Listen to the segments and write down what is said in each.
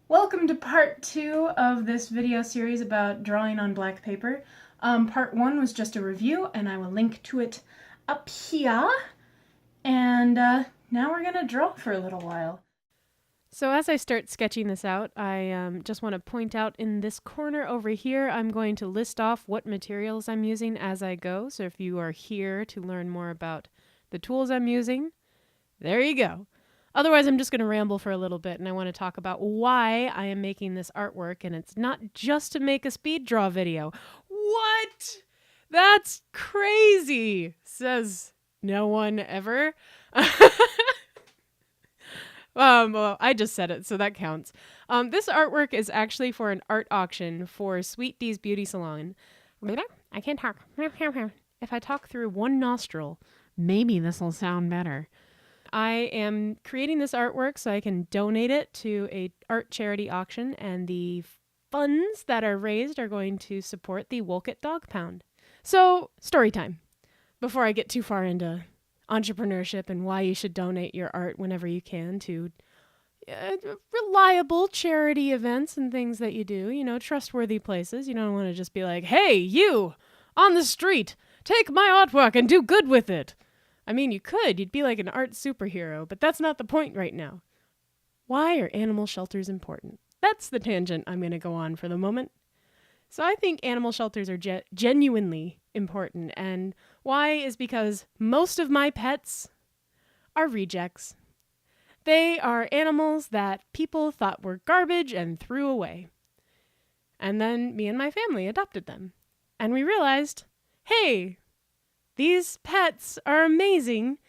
Welcome to part 2 of this video series about drawing on black paper. Part 1 was just a review, and I will link to it up here. And now we're going to draw for a little while. So as I start sketching this out, I just want to point out in this corner over here, I'm going to list off what materials I'm using as I go. So if you are here to learn more about the tools I'm using, there you go. Otherwise, I'm just going to ramble for a little bit, and I want to talk about why I am making this artwork, and it's not just to make a speed draw video. What? That's crazy, says no one ever. Well, I just said it, so that counts. This artwork is actually for an art auction for Sweet D's Beauty Salon. I can't talk. If I talk through one nostril, maybe this will sound better. I am creating this artwork so I can donate it to a art charity auction, and the funds that are raised are going to support the Wolcott Dog Pound. So, story time. Before I get too far into entrepreneurship and why you should donate your art whenever you can to reliable charity events and things that you do, trustworthy places. You don't want to just be like, hey, you, on the street, take my artwork and do good with it. I mean, you could. You'd be like an art superhero, but that's not the point right now. Why are animal shelters important? That's the tangent I'm going to go on for the moment. So I think animal shelters are genuinely important, and why is because most of my pets are rejects. They are animals that people thought were garbage and threw away. And then me and my family adopted them. And we realized, hey, these pets are amazing,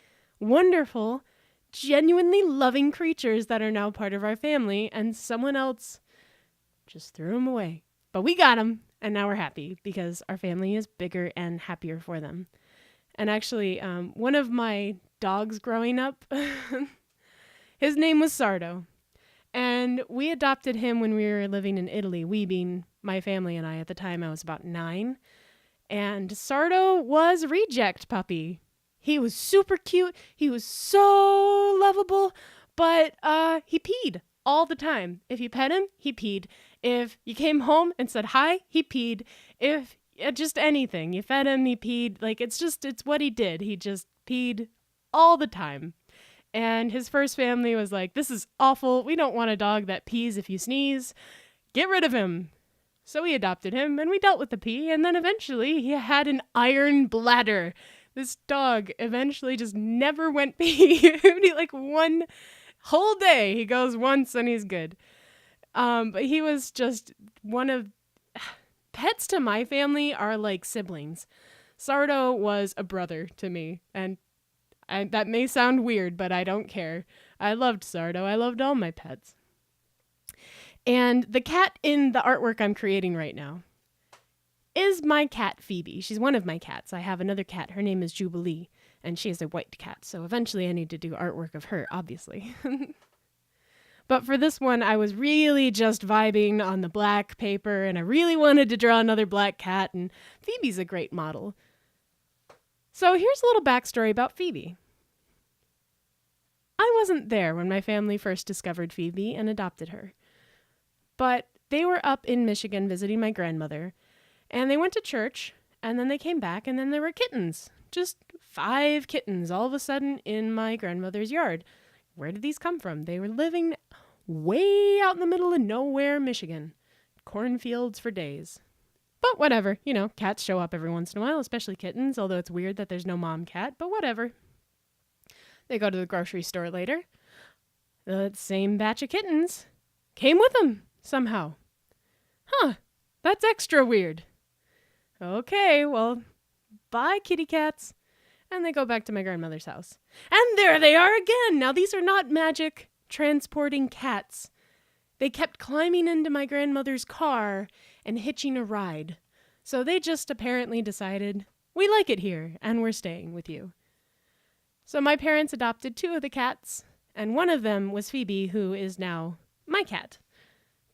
wonderful, genuinely loving creatures that are now part of our family, and someone else just threw them away. But we got them, and now we're happy because our family is bigger and happier for them. And actually, one of my dogs growing up, his name was Sardo. And we adopted him when we were living in Italy, we being my family and I. At the time, I was about 9. And Sardo was a reject puppy. He was super cute. He was so lovable, but he peed all the time. If you pet him, he peed. If you came home and said hi, he peed. If just anything, you fed him, he peed. Like, it's what he did. He just peed all the time. And his first family was like, this is awful. We don't want a dog that pees if you sneeze. Get rid of him. So we adopted him, and we dealt with the pee, and then eventually he had an iron bladder. This dog eventually just never went pee. Like one whole day, he goes once and he's good. But he was just one of... Pets to my family are like siblings. Sardo was a brother to me, and that may sound weird, but I don't care. I loved Sardo. I loved all my pets. And the cat in the artwork I'm creating right now is my cat, Phoebe. She's one of my cats. I have another cat. Her name is Jubilee, and she is a white cat. So eventually I need to do artwork of her, obviously. But for this one, I was really just vibing on the black paper, and I really wanted to draw another black cat, and Phoebe's a great model. So here's a little backstory about Phoebe. I wasn't there when my family first discovered Phoebe and adopted her. But they were up in Michigan visiting my grandmother, and they went to church, and then they came back, and then there were kittens. Just 5 kittens all of a sudden in my grandmother's yard. Where did these come from? They were living way out in the middle of nowhere, Michigan. Cornfields for days. But whatever, cats show up every once in a while, especially kittens, although it's weird that there's no mom cat, but whatever. They go to the grocery store later. The same batch of kittens came with them. Somehow. Huh, that's extra weird. Okay, well, bye, kitty cats. And they go back to my grandmother's house. And there they are again! Now, these are not magic transporting cats. They kept climbing into my grandmother's car and hitching a ride. So they just apparently decided, we like it here, and we're staying with you. So my parents adopted 2 of the cats, and one of them was Phoebe, who is now my cat.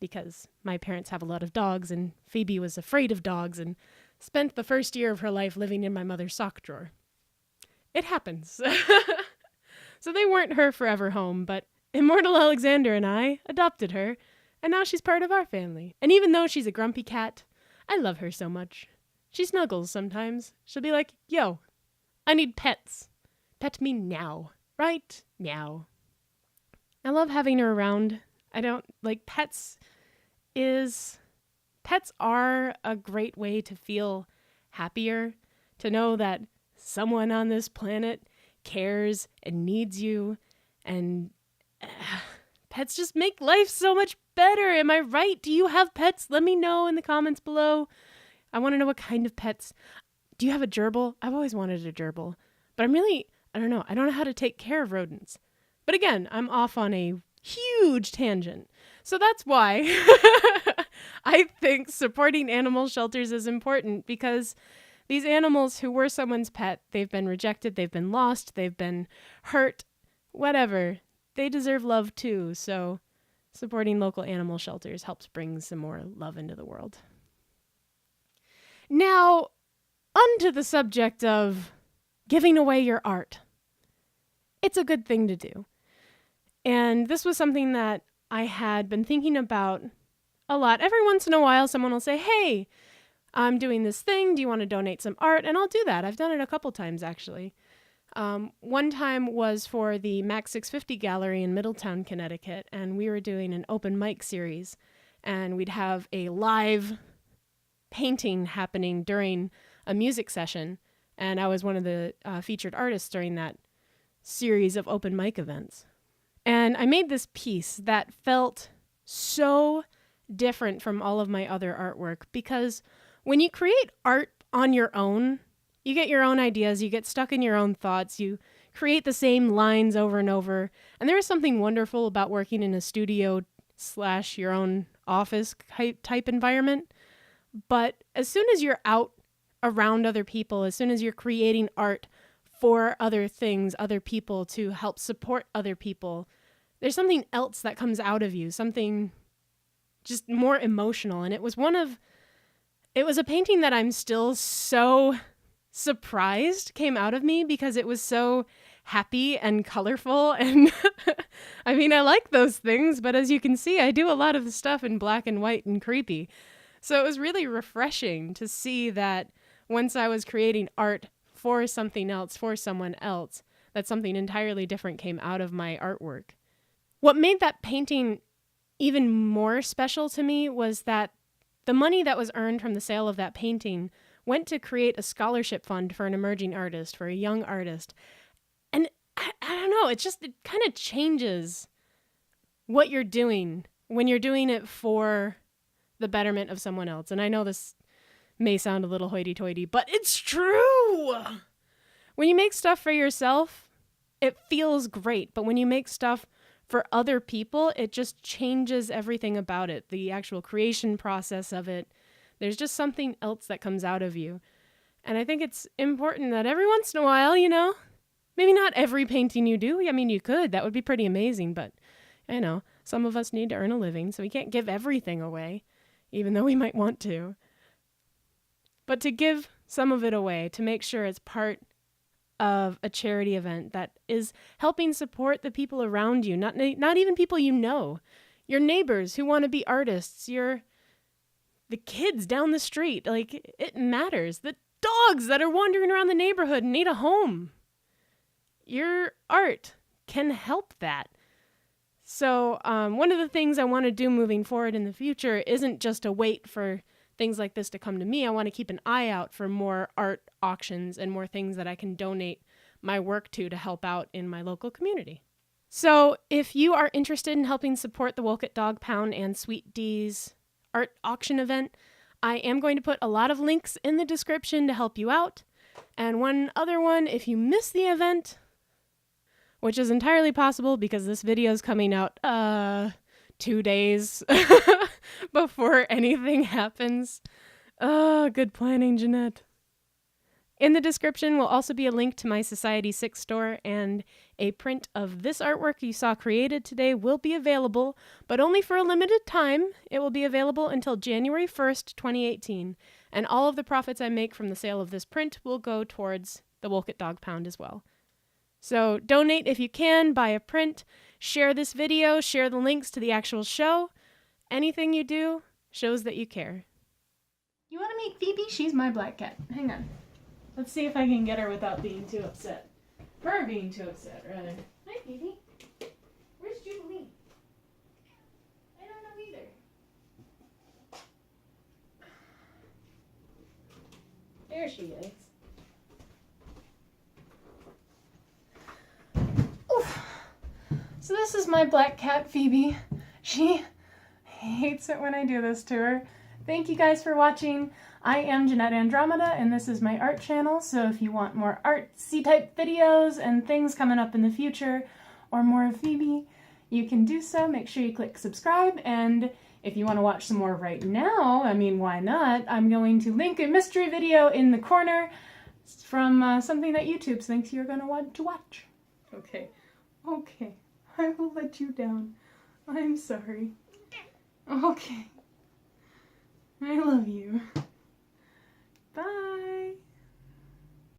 Because my parents have a lot of dogs, and Phoebe was afraid of dogs and spent the first year of her life living in my mother's sock drawer. It happens. So they weren't her forever home, but Immortal Alexander and I adopted her, And now she's part of our family. And even though she's a grumpy cat, I love her so much. She snuggles sometimes. She'll be like, yo, I need pets. Pet me now. Right now. I love having her around. Pets are a great way to feel happier, to know that someone on this planet cares and needs you, and pets just make life so much better. Am I right? Do you have pets? Let me know in the comments below. I want to know what kind of pets. Do you have a gerbil? I've always wanted a gerbil, but I don't know. I don't know how to take care of rodents. But again, I'm off on a huge tangent. So that's why I think supporting animal shelters is important, because these animals who were someone's pet, they've been rejected, they've been lost, they've been hurt, whatever. They deserve love too. So supporting local animal shelters helps bring some more love into the world. Now, onto the subject of giving away your art. It's a good thing to do. And this was something that I had been thinking about a lot. Every once in a while, someone will say, hey, I'm doing this thing. Do you want to donate some art? And I'll do that. I've done it a couple times, actually. One time was for the Max 650 Gallery in Middletown, Connecticut, and we were doing an open mic series. And we'd have a live painting happening during a music session. And I was one of the featured artists during that series of open mic events. And I made this piece that felt so different from all of my other artwork, because when you create art on your own, you get your own ideas, you get stuck in your own thoughts, you create the same lines over and over. And there is something wonderful about working in a studio / your own office type environment. But as soon as you're out around other people, as soon as you're creating art for other things, other people, to help support other people, there's something else that comes out of you, something just more emotional. And it was a painting that I'm still so surprised came out of me, because it was so happy and colorful. And I mean, I like those things, but as you can see, I do a lot of the stuff in black and white and creepy. So it was really refreshing to see that once I was creating art for something else, for someone else, that something entirely different came out of my artwork. What made that painting even more special to me was that the money that was earned from the sale of that painting went to create a scholarship fund for an emerging artist, for a young artist. And I don't know, it kind of changes what you're doing when you're doing it for the betterment of someone else. And I know this may sound a little hoity-toity, but it's true. When you make stuff for yourself, it feels great. But when you make stuff for other people, it just changes everything about it. The actual creation process of it. There's just something else that comes out of you. And I think it's important that every once in a while, maybe not every painting you do. I mean, you could. That would be pretty amazing. But some of us need to earn a living, so we can't give everything away, even though we might want to. But to give some of it away, to make sure it's part of a charity event that is helping support the people around you, not even people you know, your neighbors who want to be artists, the kids down the street, it matters. The dogs that are wandering around the neighborhood and need a home. Your art can help that. So one of the things I want to do moving forward in the future isn't just to wait for things like this to come to me. I want to keep an eye out for more art auctions and more things that I can donate my work to help out in my local community. So if you are interested in helping support the Wolcott Dog Pound and Sweet D's art auction event, I am going to put a lot of links in the description to help you out. And one other one, if you miss the event, which is entirely possible because this video is coming out 2 days before anything happens. Good planning, Jeanette. In the description will also be a link to my Society 6 store, and a print of this artwork you saw created today will be available, but only for a limited time. It will be available until January 1st, 2018, and all of the profits I make from the sale of this print will go towards the Wolcott Dog Pound as well. So donate if you can, buy a print, share this video, share the links to the actual show, anything you do shows that you care. You want to meet Phoebe? She's my black cat. Hang on. Let's see if I can get her without being too upset. Her being too upset, rather. Hi, Phoebe. Where's Jubilee? I don't know either. There she is. Oof. So this is my black cat, Phoebe. She hates it when I do this to her. Thank you guys for watching. I am Jeanette Andromeda, and this is my art channel, so if you want more artsy type videos and things coming up in the future, or more of Phoebe, you can do so. Make sure you click subscribe, and if you want to watch some more right now, I mean, why not? I'm going to link a mystery video in the corner from something that YouTube thinks you're going to want to watch. Okay, I will let you down. I'm sorry. Okay. I love you.